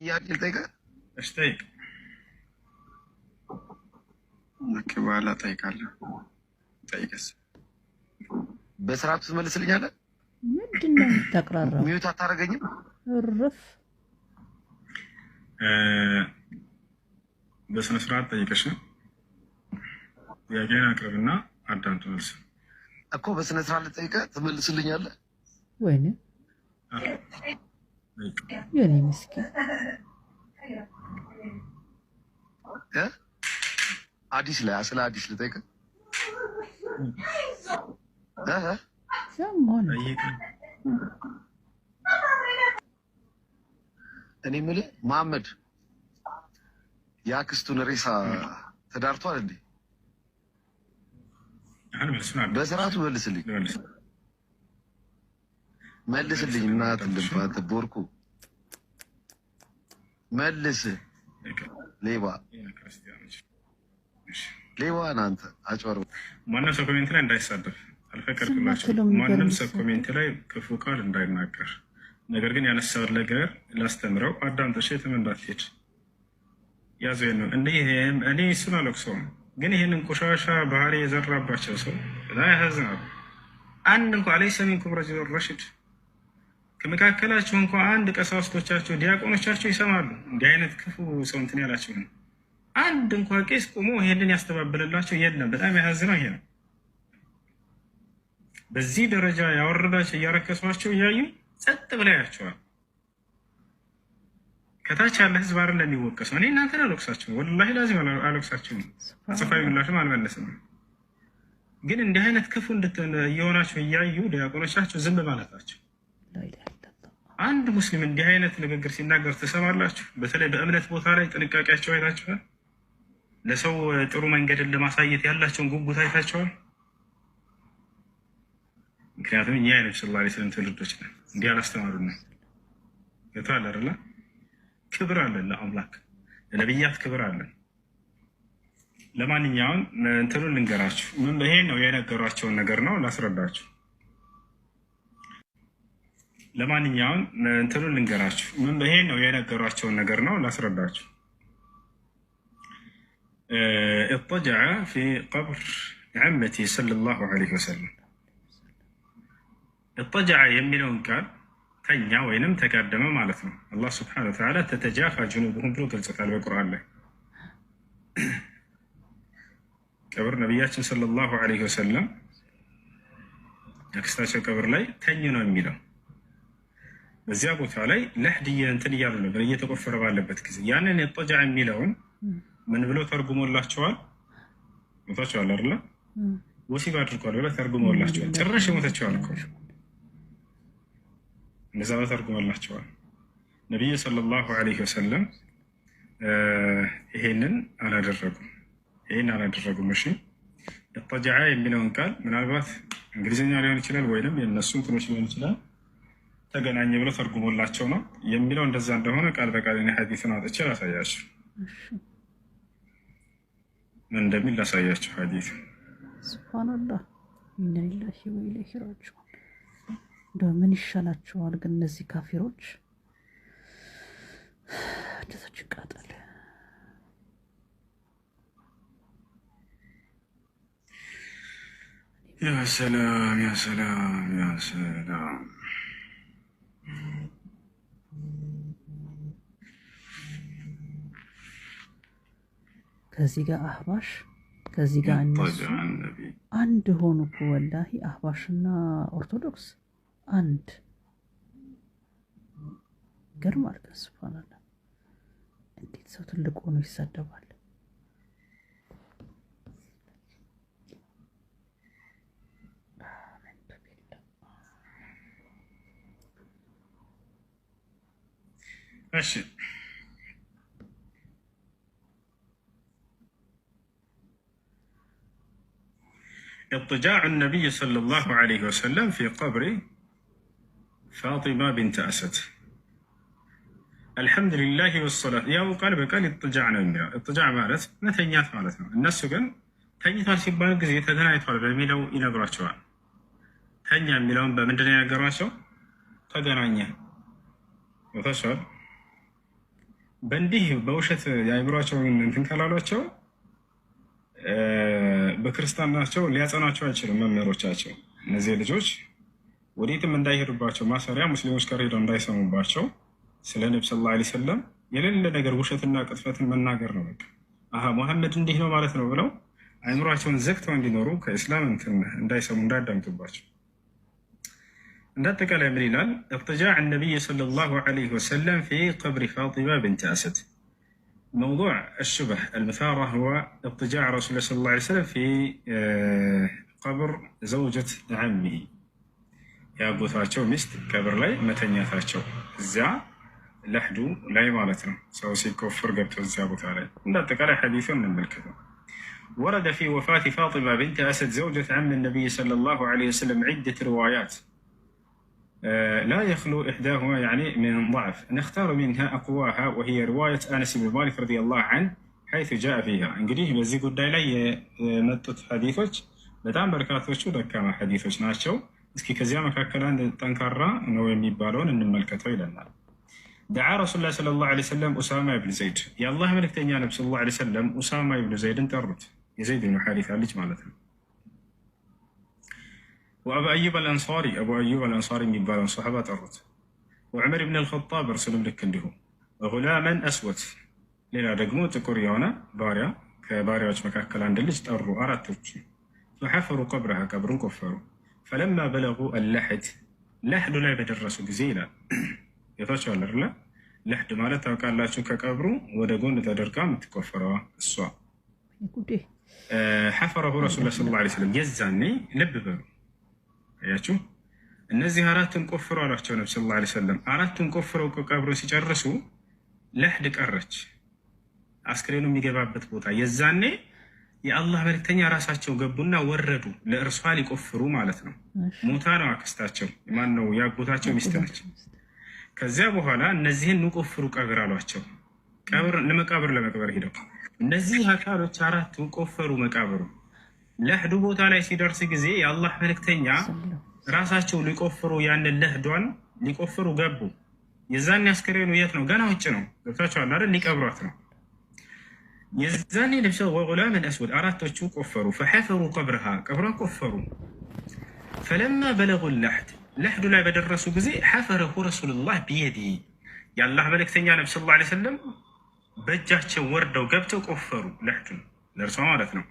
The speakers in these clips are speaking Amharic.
ጥያቄ ልጠይቅህ? እሺ ጠይቅ። በኋላ ጠይቃለሁ። ጠይቅስ በስርዓቱ ትመልስልኛለህ? ምንድን ነው የምታቅራራው? ሚዩት አታደርገኝም? እርፍ። በስነ ስርዓት ጠይቀሽ ጥያቄን አቅርብና አዳምጥ። መልስ እኮ በስነ ስርዓት ልጠይቅህ ትመልስልኛለህ? ወይኔ የኔ ምስኪን አዲስ ላይ ስለ አዲስ ልጠይቅህ? እኔ የምልህ መሐመድ የአክስቱን ሬሳ ተዳርቷል እንዴ? በስርዓቱ መልስልኝ። መልስልኝ እናት ልባት ቦርኩ መልስ። ሌባ ሌባ ናንተ አጭበርባ። ማንም ሰው ኮሜንት ላይ እንዳይሳደብ አልፈቀድኩላቸው። ማንም ሰው ኮሜንት ላይ ክፉ ቃል እንዳይናገር። ነገር ግን ያነሳውን ነገር ላስተምረው አዳምጠሽ የትም እንዳትሄድ ያዘ ነው። እኔ እሱን አለቅሰውም፣ ግን ይህንን ቆሻሻ ባህሪ የዘራባቸው ሰው በጣም ያሳዝናሉ። አንድ እንኳ ላይ ሚንኩም ረጁሉን ረሺድ ከመካከላቸው እንኳ አንድ ቀሳውስቶቻቸው ዲያቆኖቻቸው ይሰማሉ እንዲህ አይነት ክፉ ሰው እንትን ያላቸው ነው። አንድ እንኳ ቄስ ቆሞ ይሄንን ያስተባበለላቸው የለም። በጣም ያሳዝነው ይሄ ነው። በዚህ ደረጃ ያወረዳቸው እያረከሷቸው እያዩ ጸጥ ብላ ያቸዋል። ከታች ያለ ህዝብ አይደለም የሚወቀሰው። እኔ እናንተን አልወቅሳችሁም፣ ወላሂ ላዚም አልወቅሳችሁም፣ ጽፋዊ ምላሽም አልመለስም። ግን እንዲህ አይነት ክፉ እየሆናቸው እያዩ ዲያቆኖቻቸው ዝም ማለታቸው። አንድ ሙስሊም እንዲህ አይነት ንግግር ሲናገር ትሰማላችሁ? በተለይ በእምነት ቦታ ላይ ጥንቃቄያቸው አይታችኋል? ለሰው ጥሩ መንገድን ለማሳየት ያላቸውን ጉጉት አይታችኋል? ምክንያቱም እኛ የነብዩ ሰለላሁ ዐለይሂ ወሰለም ትውልዶች ነን። እንዲህ አላስተማሩንም። ገብቶሃል አይደለ? ክብር አለን ለአምላክ፣ ለነቢያት ክብር አለን። ለማንኛውም እንትኑን ልንገራችሁ። ይሄን ነው የነገሯቸውን ነገር ነው ላስረዳችሁ። ለማንኛውም እንትኑን ልንገራችሁ። ይሄን ነው የነገሯቸውን ነገር ነው ላስረዳችሁ። اضطجع في قبر عمتي صلى الله عليه وسلم اضطجع የሚለውን ቃል ተኛ ወይንም ተጋደመ ማለት ነው። አላህ Subhanahu Wa Ta'ala ተተጃፋ ጅኑብሁም ብሎ ገልጾታል በቁርአን ላይ። ቀብር ነቢያችን ሰለላሁ ዐለይሂ ወሰለም አክስታቸው ቀብር ላይ ተኙ ነው የሚለው። በዚያ ቦታ ላይ ለህድየ እንትን እያሉ ነበር እየተቆፈረ ባለበት ጊዜ ያንን የጠጃ የሚለውን ምን ብሎ ተርጉሞላቸዋል? ሞታቸዋል አይደለ? ወሲብ አድርጓል ብሎ ተርጉሞላቸዋል። ጭራሽ ሞተቸዋል እኮ እንደዛ ተርጉሞላቸዋል። ነብዩ ሰለላሁ ዐለይሂ ወሰለም ይሄንን አላደረጉም። እሺ የጠጃ የሚለውን ቃል ምናልባት እንግሊዝኛ ሊሆን ይችላል ወይንም የነሱ እንትኖች ሊሆን ይችላል ተገናኘ ብሎ ተርጉሞላቸው ነው የሚለው። እንደዛ እንደሆነ ቃል በቃል እኔ ሐዲሱን አጥቼ ላሳያችሁ። ምን እንደሚል ላሳያችሁ ሐዲሱ። ሱብሃንአላህ ኢና ሊላሂ ወኢለይሂ ራጂዑን። ምን ይሻላቸዋል ግን እነዚህ ካፊሮች እንደዛች ቃጠል። ያ ሰላም ያ ሰላም ያ ሰላም። ከዚህ ጋር አህባሽ ከዚህ ጋር እነሱ አንድ ሆኑ እኮ ወላሂ። አህባሽና ኦርቶዶክስ አንድ ገርማል። ሱብሃንአላህ እንዴት ሰው ትልቅ ሆኖ ይሳደባል? እሺ اضطجاع النبي صلى الله عليه وسلم في قبر فاطمة بنت أسد. الحمد لله والصلاة يا وقال بقال اضطجعنا منها. اضطجاع مالت نتنيات مالتنا الناس كان تنيات ሲባል ጊዜ ተገናኝቷል በሚለው ይነግሯቸዋል። ተኛ የሚለውን በምንድን ነው ያገሯቸው? ተገናኘ ወተሰል በእንዲህ በውሸት የአእምሯቸውን እንትን ካላሏቸው በክርስቲያናቸው ሊያጸናቸው አይችልም መምህሮቻቸው። እነዚህ ልጆች ወዴትም እንዳይሄዱባቸው ማሰሪያ ሙስሊሞች ጋር ሄደው እንዳይሰሙባቸው ስለ ነብዩ ሰለላሁ ዐለይሂ ወሰለም የሌለ ነገር ውሸትና ቅጥፈትን መናገር ነው። በቃ አሃ ሙሐመድ እንዲህ ነው ማለት ነው ብለው አእምሯቸውን ዘግተው እንዲኖሩ ከእስላም እንትን እንዳይሰሙ እንዳያዳምጡባቸው። እንዳጠቃላይ ምን ይላል? اضطجاع النبي صلى الله عليه وسلم في قبر فاطمة بنت أسد. موضوع الشبه المثارة هو اضطجاع رسول الله صلى الله عليه وسلم في قبر زوجة عمه. يا أبو ثاتشو مست قبر لي متنياثاتشو الزع لحدو لا يمالتنا سو سيكوفر قبتو الزع أبو ثالي. እንዳጠቃላይ حديث من الملكة. ورد في وفاة فاطمة بنت أسد زوجة عم النبي صلى الله عليه وسلم عدة روايات لا يخلو إحداهما يعني من ضعف، نختار منها أقواها وهي رواية أنس بن مالك رضي الله عنه حيث جاء فيها. እንግዲህ በዚህ ጉዳይ ላይ የመጡት ሐዲሶች በጣም በርካቶቹ ደካማ ሐዲሶች ናቸው። እስኪ ከዚያ መካከል አንድ ጠንካራ ነው የሚባለውን እንመልከተው ይለናል። دعا رسول الله صلى الله عليه وسلم أسامة بن زيد. يا الله ملكتኛ ነብዩ صلى الله عليه وسلم أسامة بن زيد ጠሩት። የዘይድ ብን ሐሪሳ ልጅ ማለት ነው። وأبو أيوب الأنصاري أبو أيوب الأنصاري የሚባለው ሷሃባ ጠሩት። وعمر بن الخطاب እርሱንም ልክ እንዲሁ وغلاما أسود ሌላ ደግሞ ጥቁር የሆነ ባሪያ ከባሪያዎች መካከል አንድ ልጅ ጠሩ። አራቶች فحفروا قبرها ቀብሩን ቆፈሩ። فلما بلغوا اللحد ለሕዱ ላይ በደረሱ ጊዜ ይላል የታቻለ አይደለ? ለሕድ ማለት ታውቃላችሁ ከቀብሩ ወደ ጎን ተደርጋ የምትቆፈረዋ እሷ። حفره رسول الله صلى الله عليه وسلم የዛኔ ልብ በሉ ያችሁ እነዚህ አራቱን ቆፍሩ አላቸው ነብዩ ሰለላሁ ዐለይሂ ወሰለም። አራቱን ቆፍረው ቀብሩ ሲጨርሱ ለሕድ ቀረች፣ አስክሬኑ የሚገባበት ቦታ። የዛኔ የአላህ መልእክተኛ ራሳቸው ገቡና ወረዱ ለእርሷ ሊቆፍሩ ማለት ነው። ሞታ ነው አክስታቸው ማን ነው ያጎታቸው ሚስት ነች። ከዚያ በኋላ እነዚህን ቆፍሩ ቀብር አሏቸው። ቀብር ለመቅበር ሄደው እነዚህ አካሎች አራቱ ቆፈሩ መቃብሩ። ለሕዱ ቦታ ላይ ሲደርስ ጊዜ የአላህ መልእክተኛ ራሳቸው ሊቆፍሩ ያንን ለሕዷን ሊቆፍሩ ገቡ። የዛኔ አስክሬኑ የት ነው? ገና ውጭ ነው። ገብታችኋል አይደል? ሊቀብሯት ነው። የዛኔ ነብዩ ወጉላመን አስወድ አራቶቹ ቆፈሩ። فحفروا قبرها ቀብሯን ቆፈሩ። فلما بلغوا اللحد ለሕዱ ላይ በደረሱ ጊዜ حفره رسول الله بيده የአላህ መልእክተኛ ነብዩ ሰለላሁ ዐለይሂ ወሰለም በእጃቸው ወርደው ገብተው ቆፈሩ ለሕዱን ለእርሷ ማለት ነው።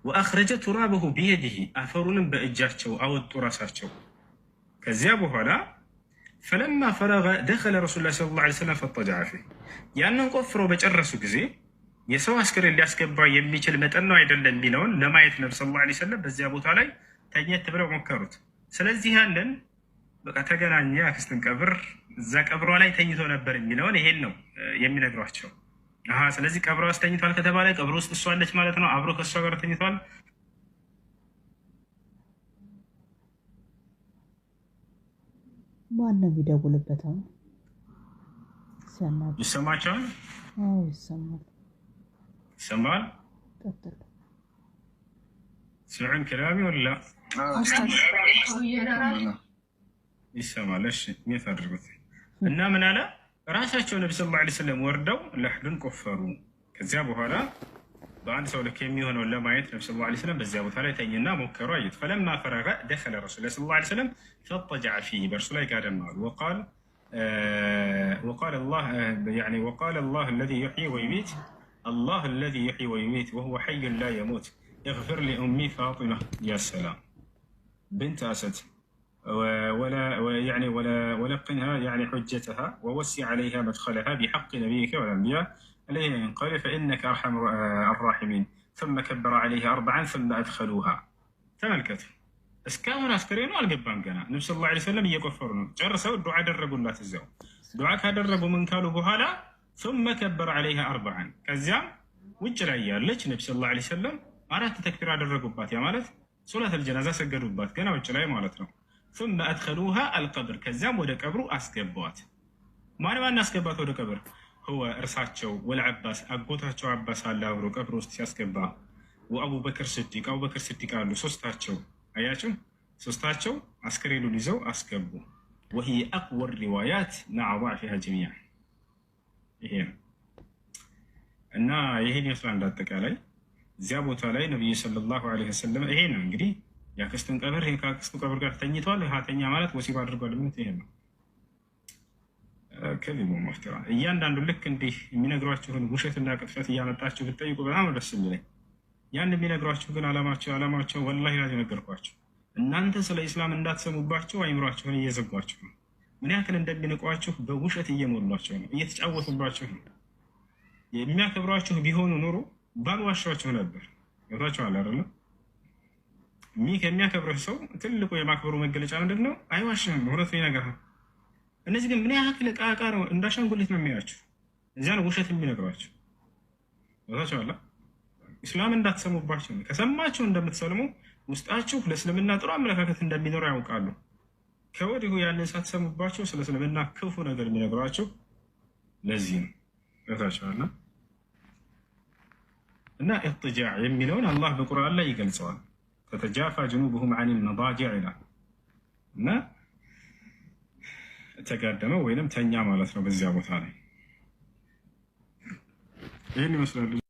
وأخرج ترابه بيده أفرون بأجاته أو التراساته كذاب هلا. فلما فرغ دخل رسول الله صلى الله عليه وسلم فاضطجع فيه يعني قفروا بجرسوا كذي يسوى عسكري اللي أسكبا يميش المتنوع يدلن بينون لما يتنر صلى الله عليه وسلم بزيابوت علي تانية تبرع مكروت سلازي هالن بقى تقنا عنيا كستن كبر زاك أبرو علي تانيتو نبر بينون يهلنو يمين أقرأتشو ስለዚህ ቀብሯ ውስጥ ተኝቷል ከተባለ ቀብሩ ውስጥ እሷ አለች ማለት ነው። አብሮ ከእሷ ጋር ተኝቷል። ማን ነው የሚደውልበት? አሁን ይሰማቸዋል? አዎ ይሰማል። ይሰማል? ቀጥል። ስዑን ከላሚ ወላ ይሰማል? እሺ ምን ታደርጉት እና ምን አለ ራሳቸው ነብዩ ሰለላሁ ዐለይሂ ወሰለም ወርደው ለሕዱን ቆፈሩ። ከዚያ በኋላ በአንድ ሰው ልክ የሚሆነውን ለማየት ነብዩ ሰለላሁ ዐለይሂ ወሰለም በዚያ ቦታ ላይ ተኝና ሞከሩ አዩት። فلما فرغ دخل رسول الله صلى الله عليه وسلم فاضطجع فيه በእርሱ ላይ ጋደም አሉ። وقال الله الذي يحيي ويميت الله الذي يحيي ويميت وهو حي لا يموت اغفر لأمي فاطمة يا سلام بنت أسد ولقنها يعني حجتها ووسع عليها مدخلها بحق نبيك والأنبياء عليه ينقل فإنك أرحم الراحمين ثم كبر عليها 4 ثم أدخلوها تملكته اسكاون اسكرينو القبام قنا النبي صلى الله عليه وسلم يقفرون جرسوا الدعاء دربوا الله تزاو دعاء كدربوا من كانوا بهالا ثم كبر عليها 4 كزام وجرا يالج النبي صلى الله عليه وسلم 4 تكبير አደረጉባት ያ ማለት ሶላት الجنازه ሰገዱባት ገና ውጭ ላይ ማለት ነው። ثم أدخلوها القبر كزام وده قبرو أسكبوات ما أسكبوات وده قبر هو إرساتشو والعباس أقوتاتشو عباس الله ورو قبرو استياسكبا وأبو بكر صديق قالوا سوستاتشو أياتشو سوستاتشو عسكرينو ليزو أسكبو وهي أقوى الروايات مع ضعفها جميعا. እና ይሄን ይመስላል እንዳጠቃላይ እዚያ ቦታ ላይ ነብዩ ሰለላሁ ዐለይሂ ወሰለም ይሄ ነው እንግዲህ ያክስቱን ቀብር ይሄ ከአክስቱ ቀብር ጋር ተኝቷል። ሀተኛ ማለት ወሲብ አድርጓል። ምን ይሄ ነው ከዚህ መፍትራ እያንዳንዱ ልክ እንዲህ የሚነግሯችሁን ውሸትና ቅጥፈት እያመጣችሁ ብትጠይቁ በጣም ደስ የሚለኝ ያን የሚነግሯችሁ ግን አላማቸው ወላሂ ላይ ነገርኳችሁ። እናንተ ስለ ኢስላም እንዳትሰሙባቸው አይምሯችሁን እየዘጓችሁ ነው። ምን ያክል እንደሚንቋችሁ በውሸት እየሞሏችሁ ነው፣ እየተጫወቱባችሁ ነው። የሚያከብሯችሁ ቢሆኑ ኑሮ ባልዋሻችሁ ነበር። ገብታችኋል አይደል? የሚያከብርህ ሰው ትልቁ የማክበሩ መገለጫ ምንድን ነው? አይዋሽም፣ እውነቱን ይነግርሃል። እነዚህ ግን ምን ያክል ዕቃ ነው፣ እንዳሻንጉሊት ነው የሚያችሁ። እዚያ ነው ውሸት የሚነግሯችሁ። ገብታችኋል? ኢስላም እንዳትሰሙባቸው ነው። ከሰማችሁ እንደምትሰልሙ ውስጣችሁ ለእስልምና ጥሩ አመለካከት እንደሚኖረው ያውቃሉ። ከወዲሁ ያንን ሳትሰሙባቸው ስለ እስልምና ክፉ ነገር የሚነግሯችሁ ለዚህ ነው። ገብታችኋል? እና ኢጥጃዕ የሚለውን አላህ በቁርአን ላይ ይገልጸዋል። ተተጃፋ ጅኑብሁም ዐኒል መዳጂዕ ይላል እና ተጋደመ ወይንም ተኛ ማለት ነው። በዚያ ቦታ ላይ ይህን ይመስላል።